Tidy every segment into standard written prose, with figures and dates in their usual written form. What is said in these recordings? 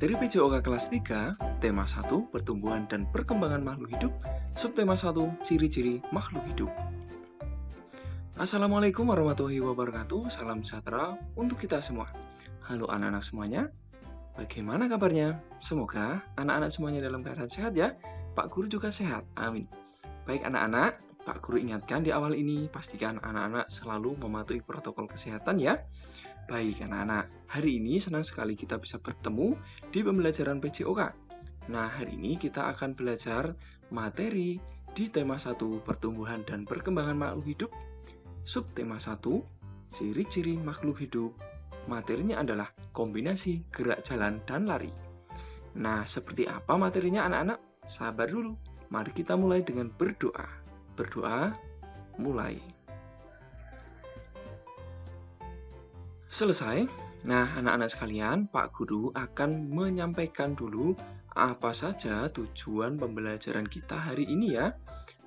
Materi PJOK kelas 3, tema 1, pertumbuhan dan perkembangan makhluk hidup, subtema 1, ciri-ciri makhluk hidup. Assalamualaikum warahmatullahi wabarakatuh, salam sejahtera untuk kita semua. Halo anak-anak semuanya, bagaimana kabarnya? Semoga anak-anak semuanya dalam keadaan sehat ya. Pak Guru juga sehat, amin. Baik anak-anak, Pak Guru ingatkan di awal ini, pastikan anak-anak selalu mematuhi protokol kesehatan ya. Baik anak-anak, hari ini senang sekali kita bisa bertemu di pembelajaran PJOK. Nah, hari ini kita akan belajar materi di tema 1, pertumbuhan dan perkembangan makhluk hidup. Subtema 1, ciri-ciri makhluk hidup. Materinya adalah kombinasi gerak jalan dan lari. Nah, seperti apa materinya anak-anak? Sabar dulu, mari kita mulai dengan berdoa. Berdoa, mulai. Selesai. Nah, anak-anak sekalian, Pak Guru akan menyampaikan dulu apa saja tujuan pembelajaran kita hari ini ya.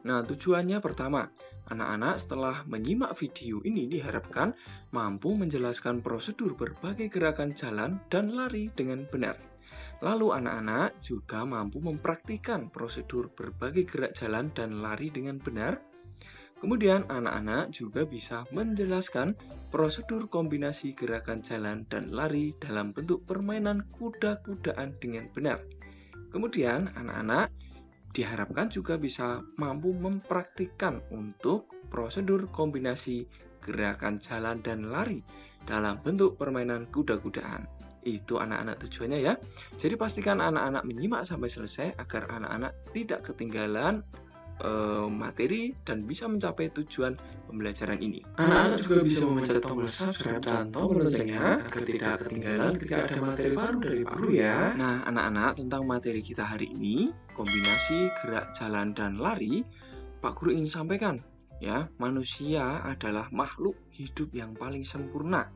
Nah, tujuannya pertama, anak-anak setelah menyimak video ini diharapkan mampu menjelaskan prosedur berbagai gerakan jalan dan lari dengan benar. Lalu anak-anak juga mampu mempraktikkan prosedur berbagai gerak jalan dan lari dengan benar. Kemudian anak-anak juga bisa menjelaskan prosedur kombinasi gerakan jalan dan lari dalam bentuk permainan kuda-kudaan dengan benar. Kemudian anak-anak diharapkan juga bisa mampu mempraktikkan untuk prosedur kombinasi gerakan jalan dan lari dalam bentuk permainan kuda-kudaan. Itu anak-anak tujuannya ya. Jadi pastikan anak-anak menyimak sampai selesai agar anak-anak tidak ketinggalan materi dan bisa mencapai tujuan pembelajaran ini. Anak-anak juga bisa memencet tombol subscribe dan tombol loncengnya agar tidak ketinggalan ketika ada materi baru dari Pak Guru ya. Nah, anak-anak, tentang materi kita hari ini, kombinasi gerak jalan dan lari, Pak Guru ingin sampaikan ya, manusia adalah makhluk hidup yang paling sempurna.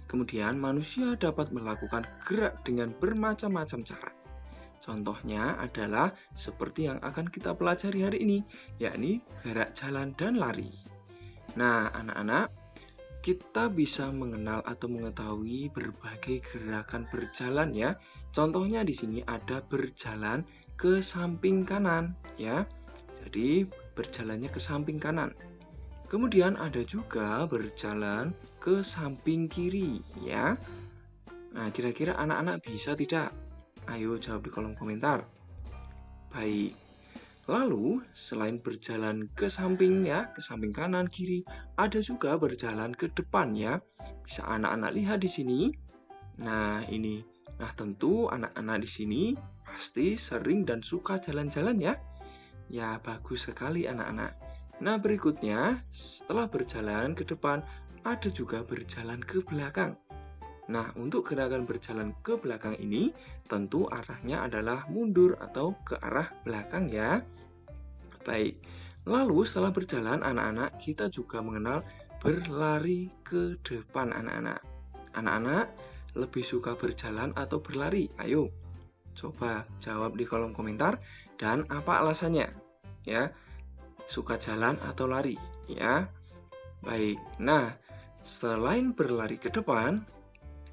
Kemudian manusia dapat melakukan gerak dengan bermacam-macam cara. Contohnya adalah seperti yang akan kita pelajari hari ini, yakni gerak jalan dan lari. Nah, anak-anak, kita bisa mengenal atau mengetahui berbagai gerakan berjalan ya. Contohnya di sini ada berjalan ke samping kanan ya. Jadi berjalannya ke samping kanan. Kemudian ada juga berjalan ke samping kiri ya. Nah, kira-kira anak-anak bisa tidak? Ayo jawab di kolom komentar. Baik. Lalu, selain berjalan ke samping ya, ke samping kanan, kiri, ada juga berjalan ke depan ya. Bisa anak-anak lihat di sini. Nah, ini. Nah, tentu anak-anak di sini pasti sering dan suka jalan-jalan ya. Ya, bagus sekali anak-anak. Nah, berikutnya, setelah berjalan ke depan, ada juga berjalan ke belakang. Nah, untuk gerakan berjalan ke belakang ini, tentu arahnya adalah mundur atau ke arah belakang ya. Baik, lalu setelah berjalan anak-anak, kita juga mengenal berlari ke depan anak-anak. Anak-anak lebih suka berjalan atau berlari? Ayo, coba jawab di kolom komentar dan apa alasannya ya. Suka jalan atau lari ya. Baik, nah selain berlari ke depan,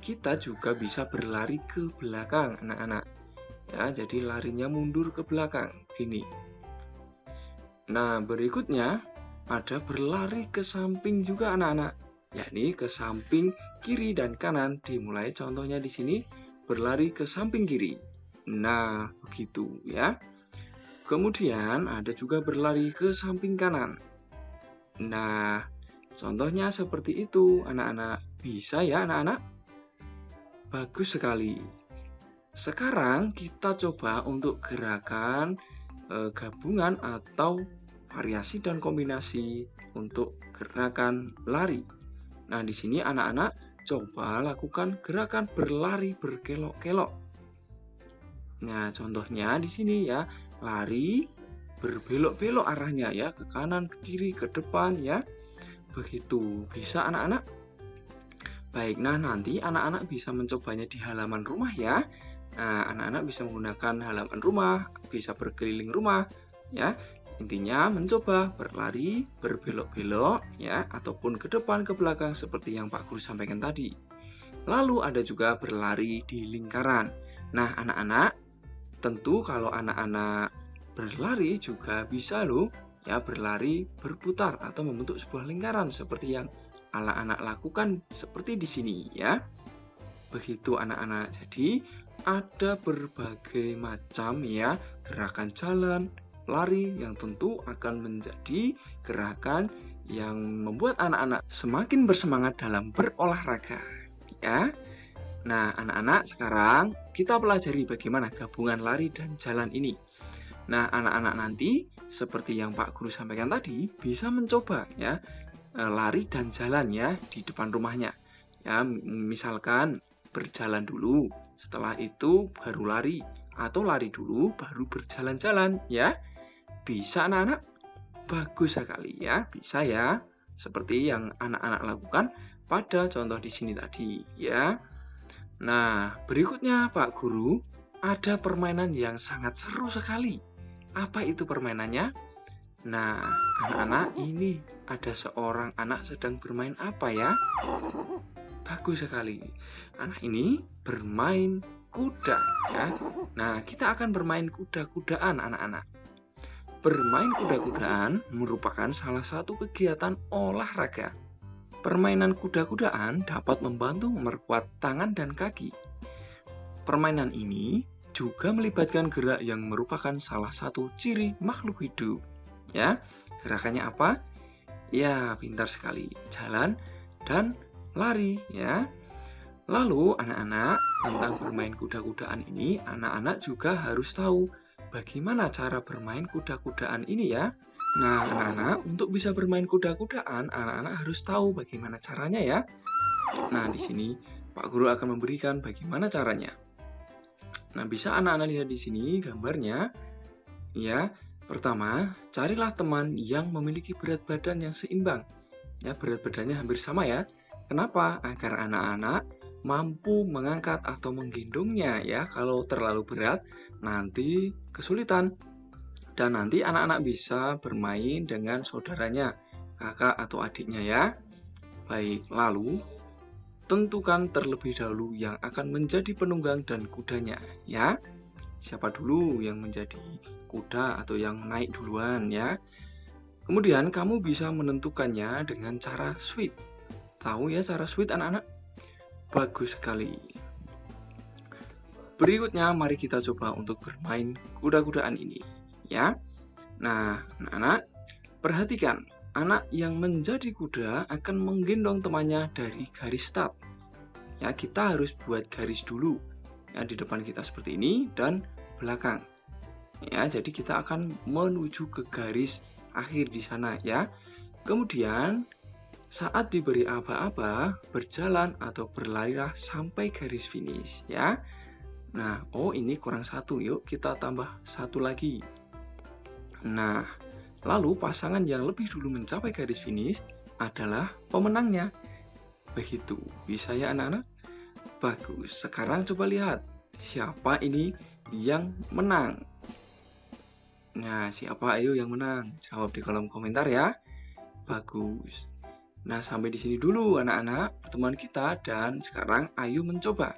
kita juga bisa berlari ke belakang anak-anak ya, jadi larinya mundur ke belakang gini. Nah, berikutnya ada berlari ke samping juga anak-anak, yakni ke samping kiri dan kanan. Dimulai contohnya di sini berlari ke samping kiri. Nah, begitu ya. Kemudian ada juga berlari ke samping kanan. Nah, contohnya seperti itu anak-anak. Bisa ya anak-anak? Bagus sekali. Sekarang kita coba untuk gerakan gabungan atau variasi dan kombinasi untuk gerakan lari. Nah, di sini anak-anak coba lakukan gerakan berlari berkelok-kelok. Nah, contohnya di sini ya, lari berbelok-belok arahnya ya, ke kanan, ke kiri, ke depan ya. Begitu. Bisa anak-anak? Baik, nah nanti anak-anak bisa mencobanya di halaman rumah ya. Nah, anak-anak bisa menggunakan halaman rumah, bisa berkeliling rumah ya. Intinya mencoba berlari, berbelok-belok ya, ataupun ke depan, ke belakang seperti yang Pak Guru sampaikan tadi. Lalu ada juga berlari di lingkaran. Nah, anak-anak, tentu kalau anak-anak berlari juga bisa loh ya berlari berputar atau membentuk sebuah lingkaran seperti yang anak-anak lakukan seperti di sini ya. Begitu anak-anak. Jadi ada berbagai macam ya gerakan jalan, lari yang tentu akan menjadi gerakan yang membuat anak-anak semakin bersemangat dalam berolahraga ya. Nah, anak-anak, sekarang kita pelajari bagaimana gabungan lari dan jalan ini. Nah, anak-anak nanti seperti yang Pak Guru sampaikan tadi bisa mencoba ya lari dan jalan ya di depan rumahnya. Ya, misalkan berjalan dulu, setelah itu baru lari atau lari dulu baru berjalan-jalan ya. Bisa anak-anak? Bagus sekali ya, bisa ya. Seperti yang anak-anak lakukan pada contoh di sini tadi ya. Nah, berikutnya Pak Guru, ada permainan yang sangat seru sekali. Apa itu permainannya? Nah, anak-anak, ini ada seorang anak sedang bermain apa ya? Bagus sekali. Anak ini bermain kuda ya. Nah, kita akan bermain kuda-kudaan anak-anak. Bermain kuda-kudaan merupakan salah satu kegiatan olahraga. Permainan kuda-kudaan dapat membantu memperkuat tangan dan kaki. Permainan ini juga melibatkan gerak yang merupakan salah satu ciri makhluk hidup. Ya, gerakannya apa? Ya, pintar sekali. Jalan dan lari ya. Lalu anak-anak, tentang bermain kuda-kudaan ini, anak-anak juga harus tahu bagaimana cara bermain kuda-kudaan ini ya. Nah, anak-anak, untuk bisa bermain kuda-kudaan, anak-anak harus tahu bagaimana caranya ya. Nah, di sini Pak Guru akan memberikan bagaimana caranya. Nah, bisa anak-anak lihat di sini gambarnya. Ya, pertama, carilah teman yang memiliki berat badan yang seimbang. Ya, berat badannya hampir sama ya. Kenapa? Agar anak-anak mampu mengangkat atau menggendongnya ya. Kalau terlalu berat, nanti kesulitan. Dan nanti anak-anak bisa bermain dengan saudaranya, kakak atau adiknya ya. Baik, lalu tentukan terlebih dahulu yang akan menjadi penunggang dan kudanya ya. Siapa dulu yang menjadi kuda atau yang naik duluan ya. Kemudian kamu bisa menentukannya dengan cara sweep. Tahu ya cara sweep anak-anak? Bagus sekali. Berikutnya mari kita coba untuk bermain kuda-kudaan ini ya. Nah, anak-anak, perhatikan, anak yang menjadi kuda akan menggendong temannya dari garis start. Ya, kita harus buat garis dulu. Ya, di depan kita seperti ini dan belakang. Ya, jadi kita akan menuju ke garis akhir di sana ya. Kemudian saat diberi aba-aba, berjalan atau berlarilah sampai garis finish ya. Nah, oh ini kurang satu, yuk kita tambah satu lagi. Nah, lalu pasangan yang lebih dulu mencapai garis finish adalah pemenangnya. Begitu, bisa ya anak-anak? Bagus, sekarang coba lihat, siapa ini yang menang? Nah, siapa ayo yang menang? Jawab di kolom komentar ya. Bagus. Nah, sampai di sini dulu anak-anak pertemuan kita dan sekarang ayo mencoba.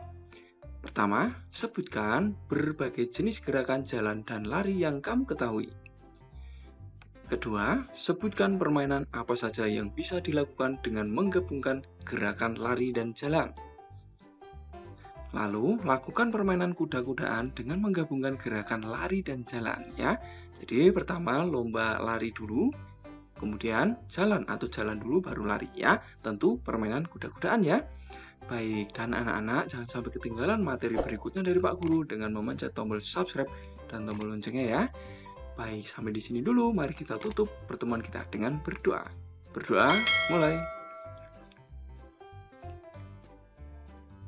Pertama, sebutkan berbagai jenis gerakan jalan dan lari yang kamu ketahui. Kedua, sebutkan permainan apa saja yang bisa dilakukan dengan menggabungkan gerakan lari dan jalan. Lalu, lakukan permainan kuda-kudaan dengan menggabungkan gerakan lari dan jalan ya. Jadi, pertama lomba lari dulu, kemudian jalan atau jalan dulu baru lari ya. Tentu permainan kuda-kudaan ya. Baik, dan anak-anak jangan sampai ketinggalan materi berikutnya dari Pak Guru dengan memencet tombol subscribe dan tombol loncengnya ya. Baik, sampai di sini dulu. Mari kita tutup pertemuan kita dengan berdoa. Berdoa, mulai.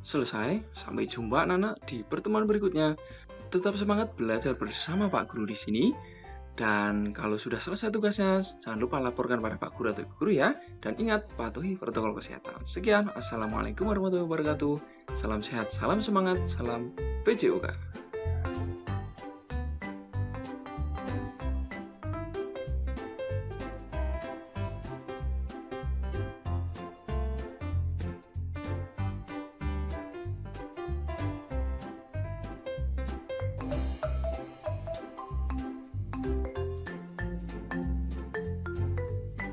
Selesai, sampai jumpa anak-anak di pertemuan berikutnya. Tetap semangat belajar bersama Pak Guru di sini. Dan kalau sudah selesai tugasnya, jangan lupa laporkan pada Pak Guru atau Ibu Guru ya. Dan ingat, patuhi protokol kesehatan. Sekian, Assalamualaikum warahmatullahi wabarakatuh. Salam sehat, salam semangat, salam PJOK.